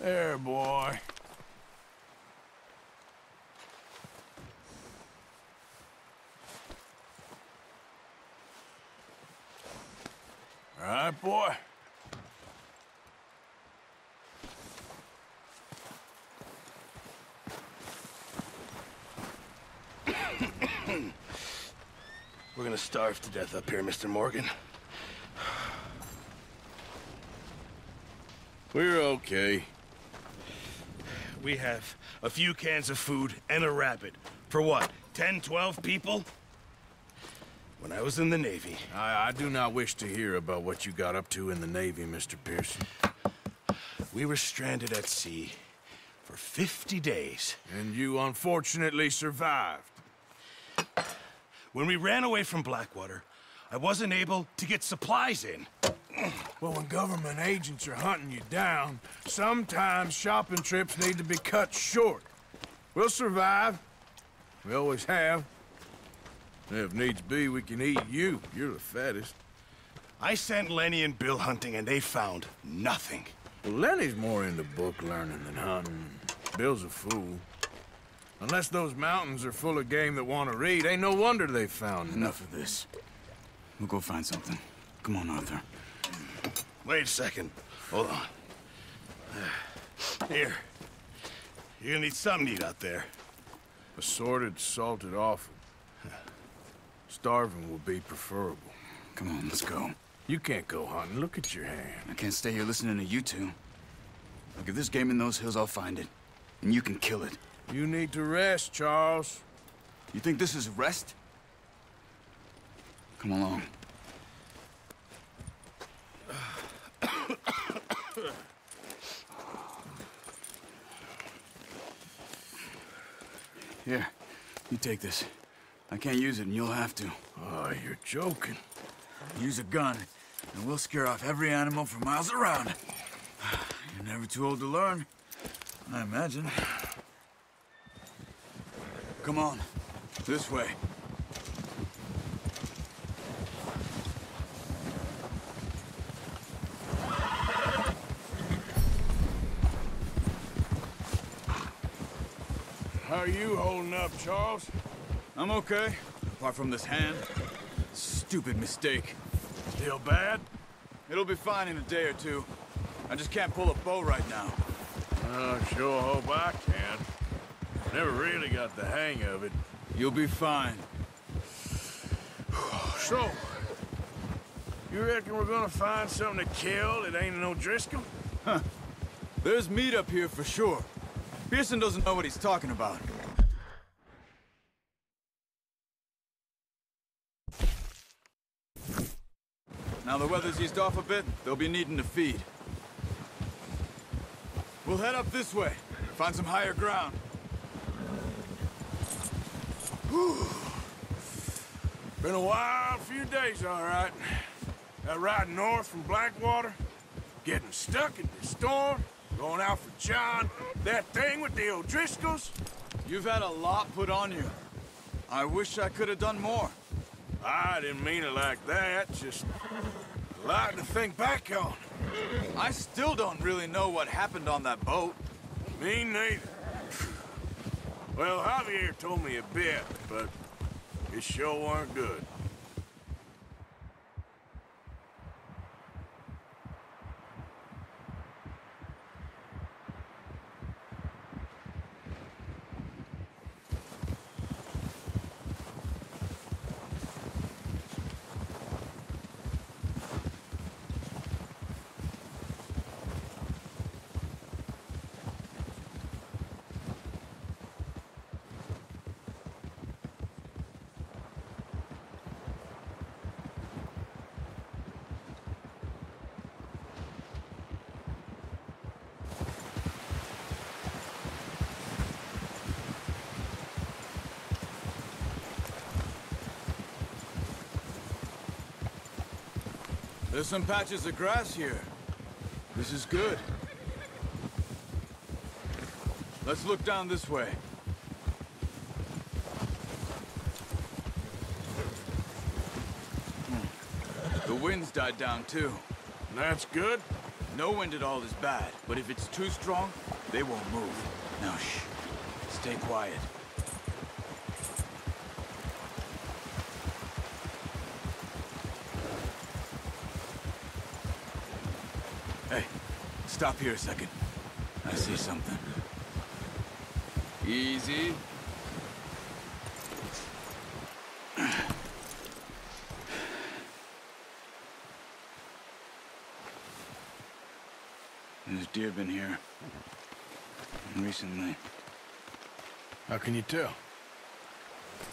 There, boy. All right, boy. We're gonna starve to death up here, Mr. Morgan. We're okay. We have a few cans of food and a rabbit. For what, 10, 12 people? When I was in the Navy... I do not wish to hear about what you got up to in the Navy, Mr. Pearson. We were stranded at sea for 50 days. And you unfortunately survived. When we ran away from Blackwater, I wasn't able to get supplies in. Well, when government agents are hunting you down, sometimes shopping trips need to be cut short. We'll survive. We always have. If needs be, we can eat you. You're the fattest. I sent Lenny and Bill hunting, and they found nothing. Well, Lenny's more into book learning than hunting. Bill's a fool. Unless those mountains are full of game that want to read, ain't no wonder they found Enough of this. We'll go find something. Come on, Arthur. Wait a second. Hold on. Here. You're gonna need something to eat out there. Assorted, salted offal. Starving will be preferable. Come on, let's go. You can't go hunting. Look at your hand. I can't stay here listening to you two. Look, if there's game in those hills, I'll find it. And you can kill it. You need to rest, Charles. You think this is rest? Come along. Here, you take this. I can't use it, and you'll have to. Oh, you're joking. Use a gun, and we'll scare off every animal for miles around. You're never too old to learn, I imagine. Come on, this way. How are you holding up, Charles? I'm okay, apart from this hand. Stupid mistake. Still bad? It'll be fine in a day or two. I just can't pull a bow right now. I sure hope I can. Never really got the hang of it. You'll be fine. So, you reckon we're gonna find something to kill that ain't no Driscoll? Huh. There's meat up here for sure. Pearson doesn't know what he's talking about. Now the weather's eased off a bit, they'll be needing to feed. We'll head up this way, find some higher ground. Whew. Been a wild few days, all right. That ride north from Blackwater, getting stuck in the storm, going out for John, that thing with the O'Driscolls. You've had a lot put on you. I wish I could have done more. I didn't mean it like that, just a lot to think back on. I still don't really know what happened on that boat. Me neither. Well, Javier told me a bit, but it sure weren't good. There's some patches of grass here. This is good. Let's look down this way. The wind's died down, too. That's good. No wind at all is bad, but if it's too strong, they won't move. Now, shh. Stay quiet. Hey, stop here a second. I see something. Easy. There's deer been here. Recently. How can you tell?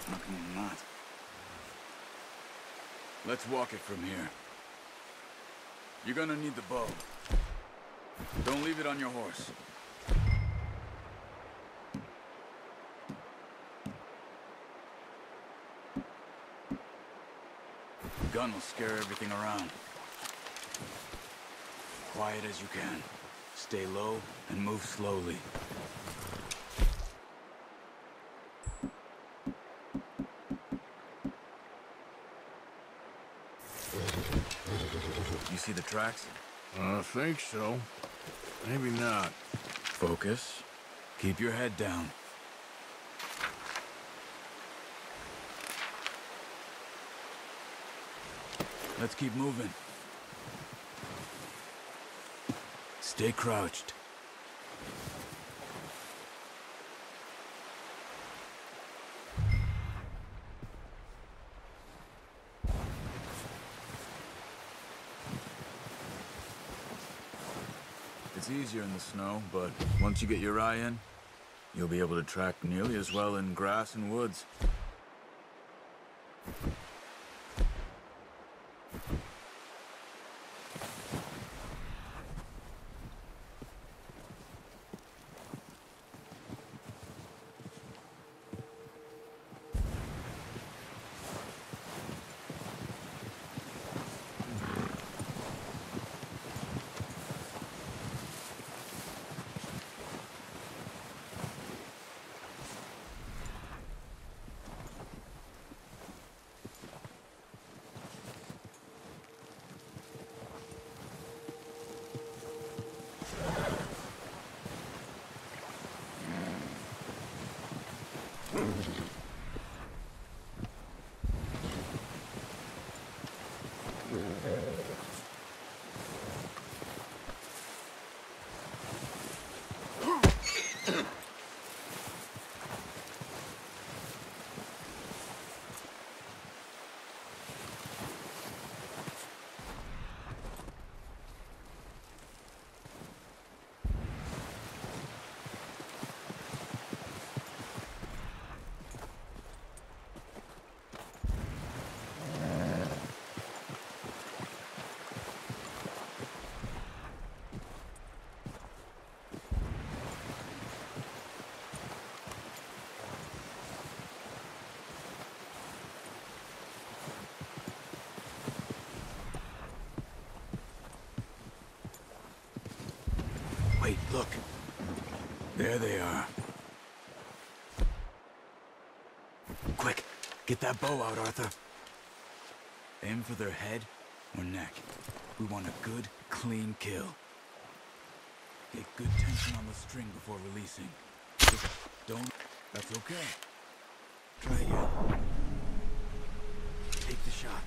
How can you not? Let's walk it from here. You're gonna need the bow. Don't leave it on your horse. The gun will scare everything around. Quiet as you can. Stay low and move slowly. You see the tracks? I think so. Maybe not. Focus. Keep your head down. Let's keep moving. Stay crouched. It's easier in the snow, but once you get your eye in, you'll be able to track nearly as well in grass and woods. Wait, look. There they are. Quick, get that bow out, Arthur. Aim for their head or neck. We want a good, clean kill. Get good tension on the string before releasing. Just don't... That's okay. Try again. Take the shot.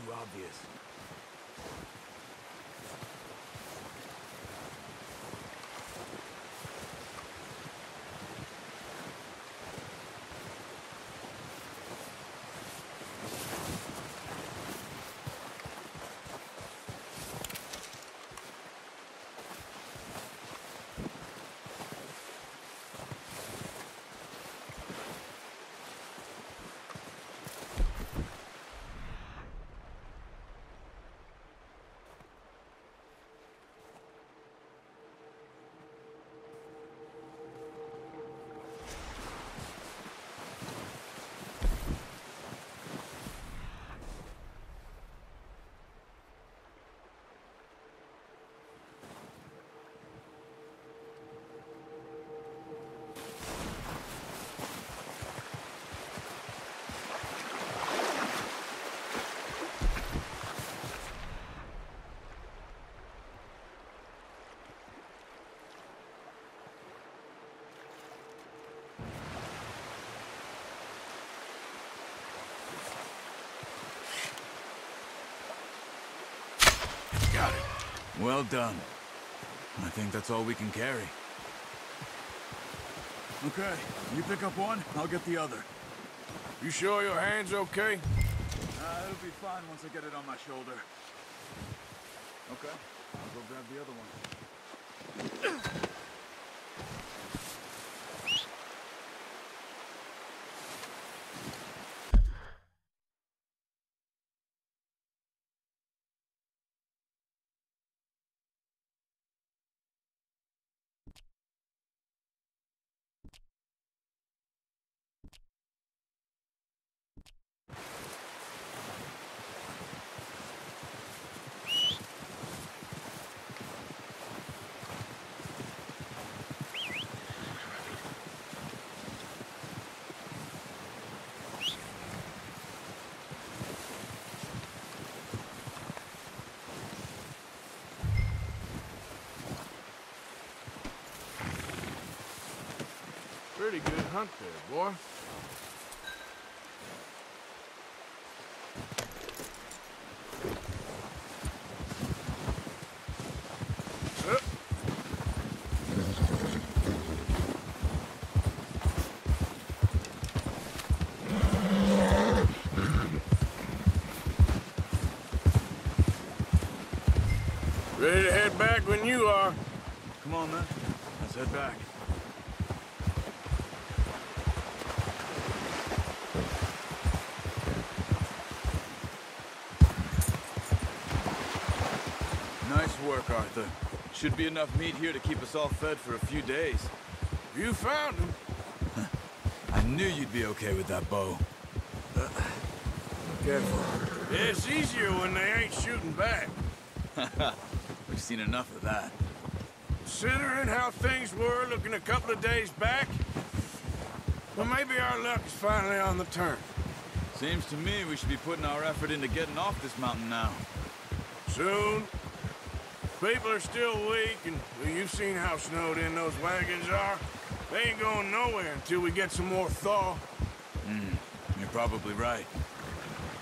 too obvious. Got it. Well done. I think that's all we can carry. Okay, you pick up one, I'll get the other. You sure your hand's okay? It'll be fine once I get it on my shoulder. Okay, I'll go grab the other one. Pretty good hunt there, boy. Ready to head back when you are. Come on, then. Let's head back. Nice work, Arthur. Should be enough meat here to keep us all fed for a few days. You found him. I knew you'd be okay with that bow. Careful. It's easier when they ain't shooting back. We've seen enough of that. Considering how things were looking a couple of days back, well, maybe our luck is finally on the turn. Seems to me we should be putting our effort into getting off this mountain now. Soon. People are still weak, and well, you've seen how snowed in those wagons are. They ain't going nowhere until we get some more thaw. You're probably right.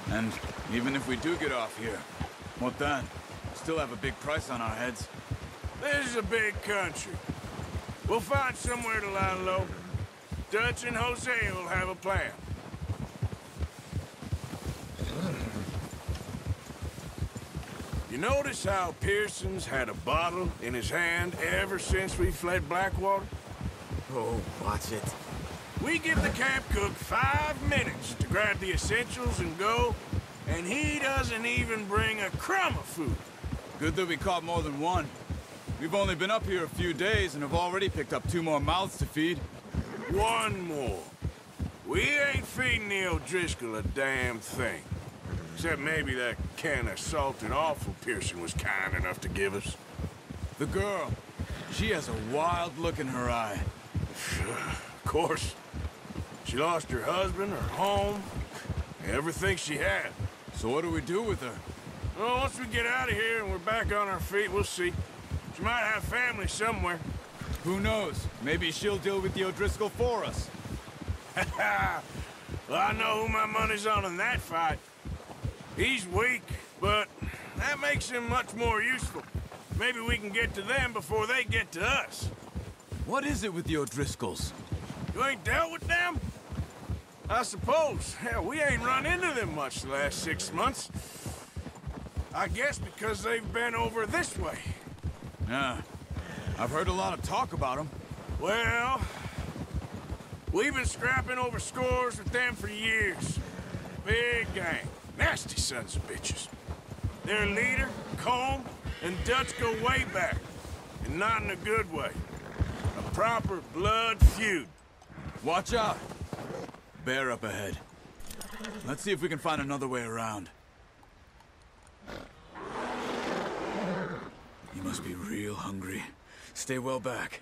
And even if we do get off here, what then? Still have a big price on our heads. This is a big country. We'll find somewhere to lie low. Dutch and Jose will have a plan. You notice how Pearson's had a bottle in his hand ever since we fled Blackwater? Oh, watch it. We give the camp cook 5 minutes to grab the essentials and go, and he doesn't even bring a crumb of food. Good that we caught more than one. We've only been up here a few days and have already picked up 2 more mouths to feed. One more. We ain't feeding the O'Driscoll a damn thing. Except maybe that can of salted offal Pearson was kind enough to give us. The girl, she has a wild look in her eye. Of course. She lost her husband, her home, everything she had. So what do we do with her? Well, once we get out of here and we're back on our feet, we'll see. She might have family somewhere. Who knows? Maybe she'll deal with the O'Driscoll for us. Well, I know who my money's on in that fight. He's weak, but that makes him much more useful. Maybe we can get to them before they get to us. What is it with the O'Driscolls? You ain't dealt with them? I suppose. Hell, we ain't run into them much the last 6 months. I guess because they've been over this way. Yeah, I've heard a lot of talk about them. Well, we've been scrapping over scores with them for years. Big gang. Nasty sons of bitches. Their leader, Colm, and Dutch go way back. And not in a good way. A proper blood feud. Watch out! Bear up ahead. Let's see if we can find another way around. You must be real hungry. Stay well back.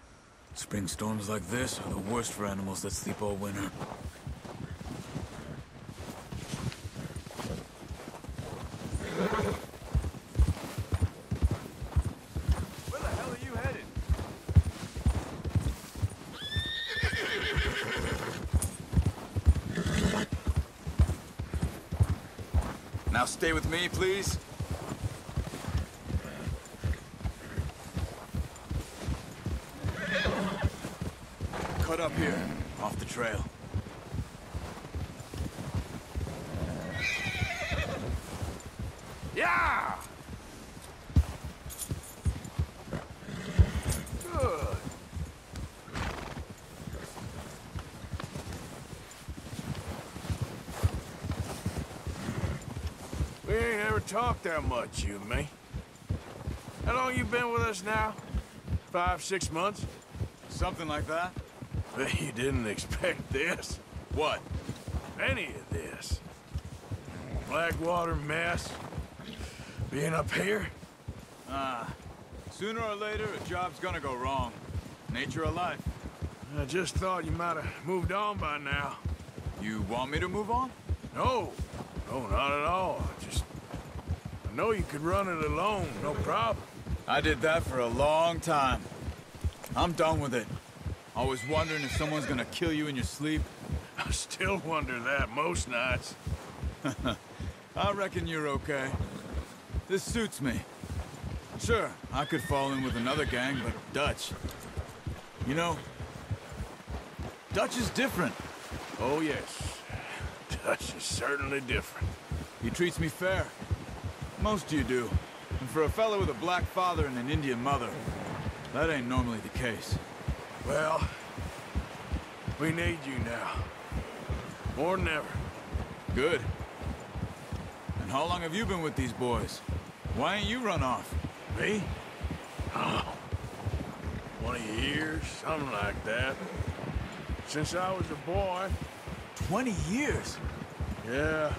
Spring storms like this are the worst for animals that sleep all winter. Where the hell are you headed? Now stay with me, please. Cut up here, off the trail. Yeah! Good. We ain't ever talked that much, you and me. How long you been with us now? 5, 6 months? Something like that? Bet you didn't expect this. What? Any of this. Blackwater mess. Being up here? Sooner or later, a job's gonna go wrong. Nature of life. I just thought you might have moved on by now. You want me to move on? No. No, not at all. I know you could run it alone, no problem. I did that for a long time. I'm done with it. Always wondering if someone's gonna kill you in your sleep. I still wonder that most nights. I reckon you're okay. This suits me. Sure, I could fall in with another gang, but Dutch... You know, Dutch is different. Oh, yes. Dutch is certainly different. He treats me fair. Most of you do. And for a fellow with a black father and an Indian mother, that ain't normally the case. Well, we need you now. More than ever. Good. And how long have you been with these boys? Why ain't you run off? Me? Oh, 20 years, something like that. Since I was a boy. 20 years? Yeah.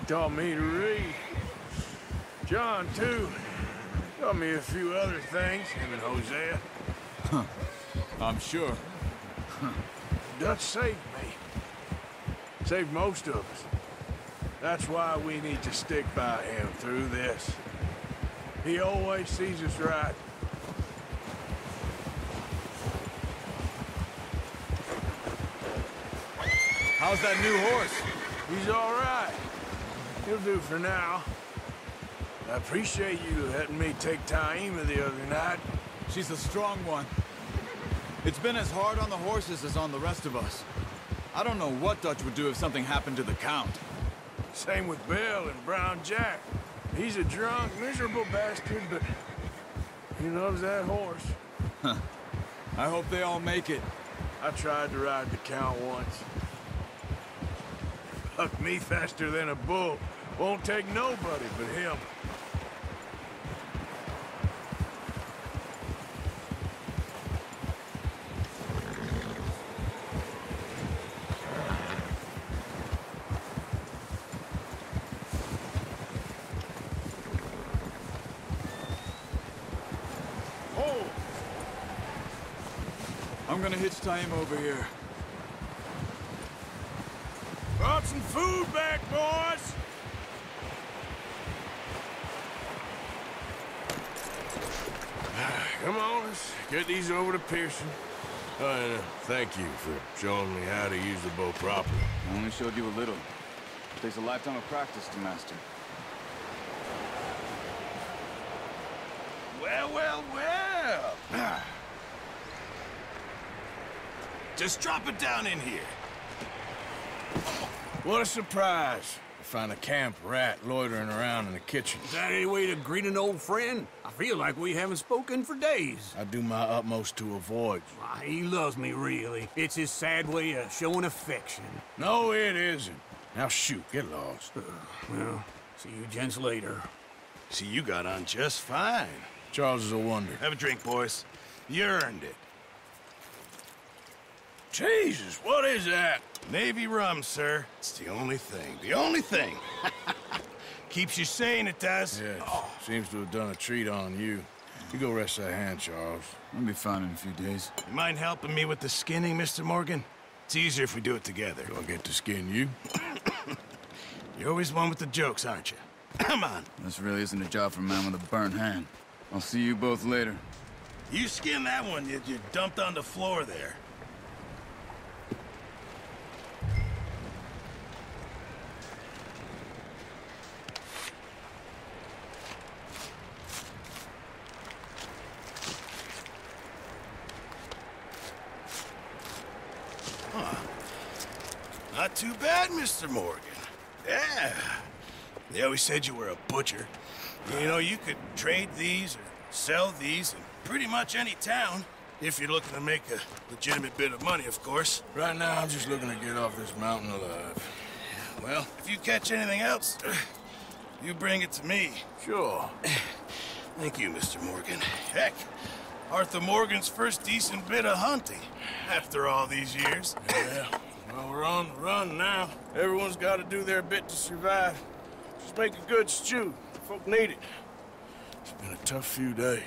He taught me to read. John, too. Taught me a few other things, him and Hosea. I'm sure. Dutch saved me. Saved most of us. That's why we need to stick by him through this. He always sees us right. How's that new horse? He's all right. He'll do for now. I appreciate you letting me take Taima the other night. She's a strong one. It's been as hard on the horses as on the rest of us. I don't know what Dutch would do if something happened to the Count. Same with Bill and Brown Jack. He's a drunk, miserable bastard, but he loves that horse. I hope they all make it. I tried to ride the Count once. Bucked me faster than a bull. Won't take nobody but him. Oh! I'm gonna hitch Taima over here. Brought some food back, boys! Come on, let's get these over to Pearson. And thank you for showing me how to use the bow properly. I only showed you a little. Takes a lifetime of practice to master. Well, well, well. Just drop it down in here. What a surprise. To find a camp rat loitering around in the kitchen. Is that any way to greet an old friend? I feel like we haven't spoken for days. I do my utmost to avoid you. Why, he loves me, really. It's his sad way of showing affection. No, it isn't. Now shoot, get lost. Well, see you gents later. See, you got on just fine. Charles is a wonder. Have a drink, boys. You earned it. Jesus, what is that? Navy rum, sir. It's the only thing. The only thing. Keeps you sane, it does. Yes, seems to have done a treat on you. You go rest that hand, Charles. I'll be fine in a few days. You mind helping me with the skinning, Mr. Morgan? It's easier if we do it together. Do I get to skin you? You're always one with the jokes, aren't you? Come on. This really isn't a job for a man with a burnt hand. I'll see you both later. You skin that one you dumped on the floor there. Not too bad, Mr. Morgan. Yeah. They always said you were a butcher. You know, you could trade these or sell these in pretty much any town. If you're looking to make a legitimate bit of money, of course. Right now, I'm just looking to get off this mountain alive. Well, if you catch anything else, you bring it to me. Sure. Thank you, Mr. Morgan. Heck, Arthur Morgan's first decent bit of hunting after all these years. Yeah. Well, we're on the run now. Everyone's got to do their bit to survive. Just make a good stew. Folk need it. It's been a tough few days.